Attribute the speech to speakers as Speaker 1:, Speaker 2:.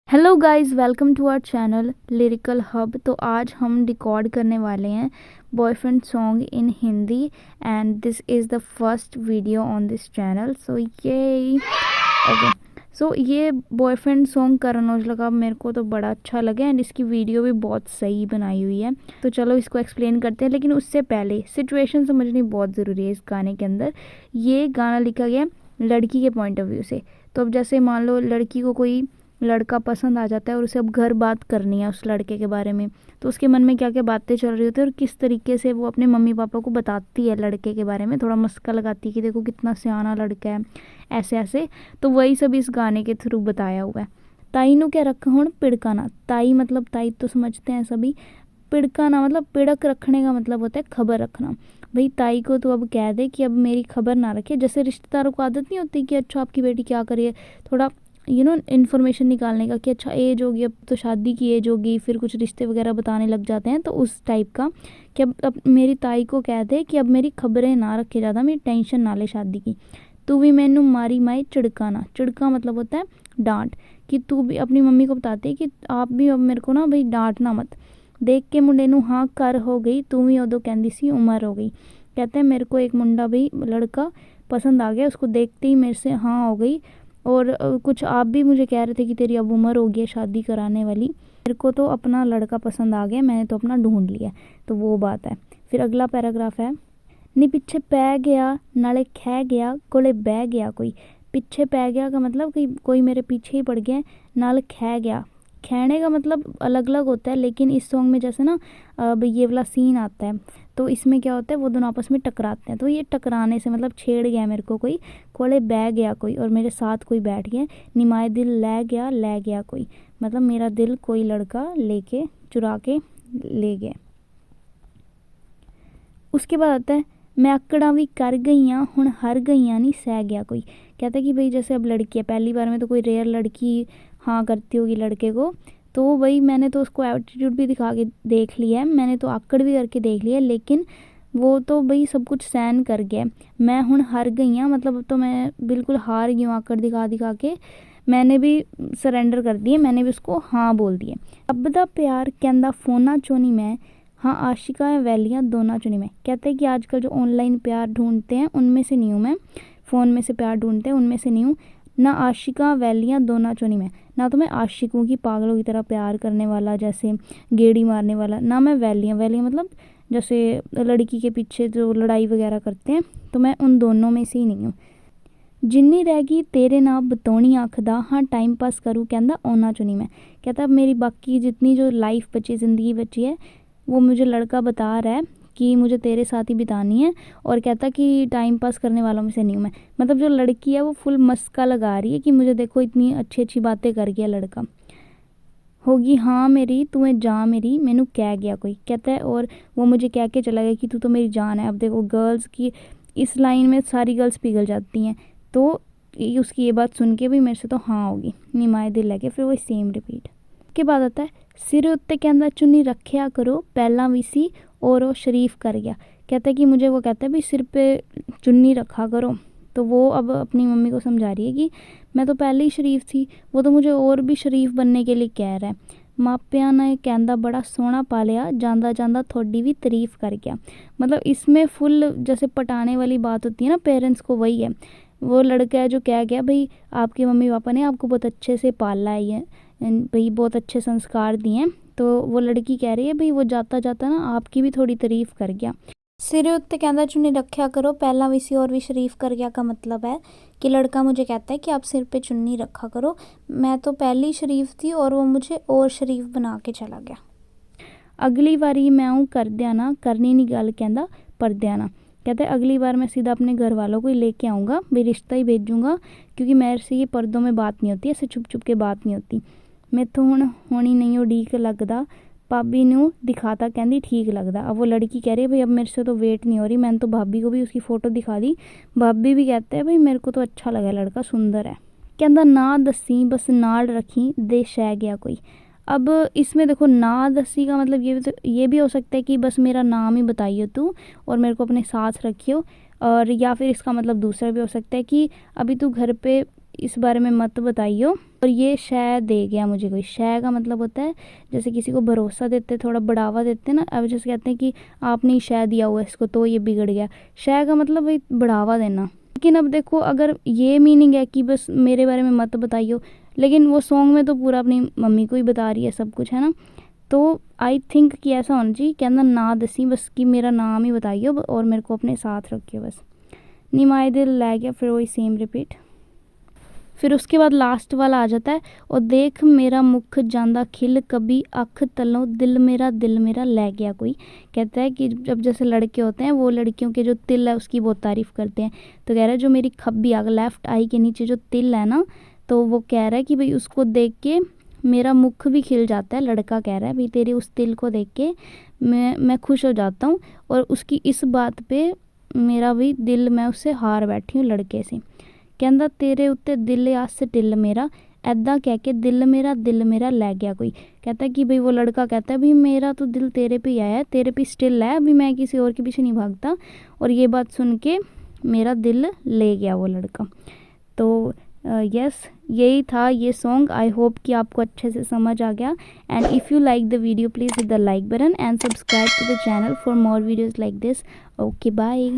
Speaker 1: Hello guys, welcome to our channel Lyrical Hub. तो आज हम रिकॉर्ड करने वाले हैं boyfriend song in Hindi and this is the first video on this channel. ये बॉयफ्रेंड सॉन्ग करण औजला का मेरे को तो बड़ा अच्छा लगा एंड इसकी वीडियो भी बहुत सही बनाई हुई है। तो चलो इसको एक्सप्लेन करते हैं, लेकिन उससे पहले सिचुएशन समझनी बहुत ज़रूरी है। इस गाने के अंदर ये गाना लिखा गया लड़की के पॉइंट ऑफ व्यू से। तो अब जैसे मान लो लड़की को कोई लड़का पसंद आ जाता है और उसे अब घर बात करनी है उस लड़के के बारे में, तो उसके मन में क्या क्या बातें चल रही होती है और किस तरीके से वो अपने मम्मी पापा को बताती है लड़के के बारे में, थोड़ा मस्का लगाती है कि देखो कितना सियाना लड़का है, ऐसे ऐसे। तो वही सब इस गाने के थ्रू बताया हुआ है। ताई नु क्या रखा हूँ पिड़काना। ताई मतलब ताई तो समझते हैं सभी। पिड़काना मतलब पिड़क रखने का मतलब होता है खबर रखना। भाई ताई को तो अब कह दे कि अब मेरी खबर ना रखे। जैसे रिश्तेदारों को आदत नहीं होती कि अच्छा आपकी बेटी क्या करिए, थोड़ा इन्फॉर्मेशन निकालने का कि अच्छा एज होगी, अब तो शादी की एज होगी, फिर कुछ रिश्ते वगैरह बताने लग जाते हैं। तो उस टाइप का कि अब मेरी ताई को कह दे कि अब मेरी खबरें ना रखे ज़्यादा, मेरी टेंशन ना ले शादी की। तू भी मैनू मारी माई चिड़काना। चिड़का मतलब होता है डांट, कि तू भी अपनी मम्मी को बताते कि आप भी अब मेरे को ना भाई डांटना मत। देख के मुंडे नू हाँ कर हो गई, तू भी उदो कहंदी सी उम्र हो गई। कहते हैं मेरे को एक मुंडा भाई लड़का पसंद आ गया, उसको देखते ही मेरे से हाँ हो गई। और कुछ आप भी मुझे कह रहे थे कि तेरी अब उम्र हो गई है शादी कराने वाली। मेरे को तो अपना लड़का पसंद आ गया, मैंने तो अपना ढूंढ लिया। तो वो बात है। फिर अगला पैराग्राफ है, नी पिछे पै गया नाले खे गया कोले बह गया कोई। पीछे पै गया का मतलब कि कोई मेरे पीछे ही पड़ गया, नाल खे गया। खैने का मतलब अलग अलग होता है, लेकिन इस सॉन्ग में जैसे ना अब ये वाला सीन आता है, तो इसमें क्या होता है वो दोनों आपस में टकराते हैं। तो ये टकराने से मतलब छेड़ गया मेरे को कोई, कोले बह गया कोई और मेरे साथ कोई बैठ गया। निमाए दिल ले गया कोई, मतलब मेरा दिल कोई लड़का लेके चुरा के ले गया। उसके बाद आता है, मैं आकड़ा भी कर गई हाँ हुण हर गई हाँ नहीं सह गया कोई। कहता है कि भाई जैसे अब लड़की है, पहली बार में तो कोई रेयर लड़की हाँ करती होगी लड़के को, तो भाई मैंने तो उसको एटीट्यूड भी दिखा के देख लिया है, मैंने तो आकड़ भी करके देख लिया है, लेकिन वो तो भाई सब कुछ सहन कर गया। मैं हुण हार गई हाँ मतलब अब तो मैं बिल्कुल हार गई हूँ, आकड़ दिखा दिखा के मैंने भी सरेंडर कर दिए, मैंने भी उसको हाँ बोल दिए। अब दा प्यार कहंदा फोना चो नहीं मैं, हाँ आशिका है वैलियाँ दोनों चुनी मैं। कहते हैं कि आजकल जो ऑनलाइन प्यार ढूंढते हैं उनमें से नहीं हूँ मैं, फ़ोन में से प्यार ढूंढते हैं उनमें से नहीं हूँ। ना आशिका वैलियाँ दोनों चुनी मैं, ना तो मैं आशिक हूँ कि पागलों की तरह प्यार करने वाला, जैसे गेड़ी मारने वाला, ना मैं वैलियाँ। वैलियाँ मतलब जैसे लड़की के पीछे जो लड़ाई वगैरह करते हैं, तो मैं उन दोनों में से ही नहीं हूँ। जिन्नी रहेगी तेरे नाल बतौनी आखदा, हाँ टाइम पास करूँ कहंदा ओना चुनी मैं। कहता अब मेरी बाकी जितनी जो लाइफ बची, ज़िंदगी बची है, वो मुझे लड़का बता रहा है कि मुझे तेरे साथ ही बितानी है, और कहता कि टाइम पास करने वालों में से नहीं हूँ मैं। मतलब जो लड़की है वो फुल मस्का लगा रही है कि मुझे देखो इतनी अच्छी अच्छी बातें कर गया लड़का। होगी हाँ मेरी तुम्हें जा मेरी मैनू कह गया कोई। कहता है और वो मुझे कह के चला गया कि तू तो मेरी जान है। अब देखो गर्ल्स की इस लाइन में सारी गर्ल्स पिघल जाती हैं, तो उसकी ये बात सुन के भी मेरे से तो हाँ होगी। निमाए दिल लगे, फिर वो सेम रिपीट के बाद आता है, सिर उत्ते कहता चुन्नी रखिया करो पहला भी सी और वो शरीफ कर गया। कहता है कि मुझे वो कहता है भी सिर पे चुन्नी रखा करो, तो वो अब अपनी मम्मी को समझा रही है कि मैं तो पहले ही शरीफ थी, वो तो मुझे और भी शरीफ बनने के लिए कह रहा है। मापिया ने कहता बड़ा सोहना पालिया जांदा जांदा थोड़ी भी तारीफ कर गया। मतलब इसमें फुल जैसे पटाने वाली बात होती है ना पेरेंट्स को, वही है। वो लड़का है जो कह गया भाई आपके मम्मी पापा ने आपको बहुत अच्छे से पाला है, ये भाई बहुत अच्छे संस्कार दिए हैं। तो वो लड़की कह रही है भाई वो जाता जाता ना आपकी भी थोड़ी तारीफ कर गया। सिरे उत्ते कहता चुन्नी रखा करो पहला भी सी और भी शरीफ कर गया का मतलब है कि लड़का मुझे कहता है कि आप सिर पे चुन्नी रखा करो, मैं तो पहली शरीफ थी और वो मुझे और शरीफ बना के चला गया। अगली बारी मैं हूँ कर देना करनी नहीं गल कहता पर देना। कहते हैं अगली बार मैं सीधा अपने घर वालों को ही लेके आऊँगा, भाई रिश्ता ही भेजूँगा, क्योंकि मेरे से ये पर्दों में बात नहीं होती, ऐसे छुप छुप के बात नहीं होती। मैथों हुण होनी नहीं उड़ीक लगदा, भाभी नू दिखाता कहती ठीक लगता। अब वो लड़की कह रही है भाई अब मेरे से तो वेट नहीं हो रही, मैंने तो भाभी को भी उसकी फ़ोटो दिखा दी, भाभी भी कहते हैं भाई मेरे को तो अच्छा लगा लड़का सुंदर है। कहता ना दसी बस नाल रखी दे शह गया कोई। अब इसमें देखो ना दसी का मतलब ये भी हो सकता है कि बस मेरा नाम ही बताइए तू और मेरे को अपने साथ रखियो, और या फिर इसका मतलब दूसरा भी हो सकता है कि अभी तू घर पे इस बारे में मत बताइयो, और ये शय दे गया मुझे कोई। शय का मतलब होता है जैसे किसी को भरोसा देते, थोड़ा बढ़ावा देते ना, अब जैसे कहते हैं कि आपने ही शय दिया हुआ इसको तो ये बिगड़ गया। शय का मतलब वही बढ़ावा देना। लेकिन अब देखो अगर ये मीनिंग है कि बस मेरे बारे में मत बताइयो, लेकिन वो सॉन्ग में तो पूरा अपनी मम्मी को ही बता रही है सब कुछ, है ना। तो आई थिंक कि ऐसा होना चाहिए, कहना ना दसी बस कि मेरा नाम ही बताइयो और मेरे को अपने साथ रखियो बस। नी माए दिल लै गया, फिर वही सेम रिपीट। फिर उसके बाद लास्ट वाला आ जाता है, और देख मेरा मुख जांदा खिल कभी अख तलों दिल मेरा लै गया कोई। कहता है कि जब जैसे लड़के होते हैं वो लड़कियों के जो तिल है उसकी बहुत तारीफ़ करते हैं, तो कह रहा है जो मेरी खब्बी आग लेफ़्ट आई के नीचे जो तिल है ना, तो वो कह रहा है कि भाई उसको देख के मेरा मुख भी खिल जाता है। लड़का कह रहा है भाई तेरे उस तिल को देख के मैं खुश हो जाता हूँ, और उसकी इस बात पे मेरा भी दिल, मैं उससे हार बैठी हूँ लड़के से। कहता तेरे उत्ते दिल आस टिल मेरा, ऐदा कह के दिल मेरा लै गया कोई। कहता है कि भाई वो लड़का कहता है भाई मेरा तो दिल तेरे पे ही आया है, तेरे पे स्टिल है, अभी मैं किसी और के पीछे नहीं भागता। और ये बात सुन के मेरा दिल ले गया वो लड़का। तो यस यही था ये सॉन्ग। आई होप कि आपको अच्छे से समझ आ गया। And if you like the video please hit the like button and subscribe to the channel for more videos like this. Okay bye.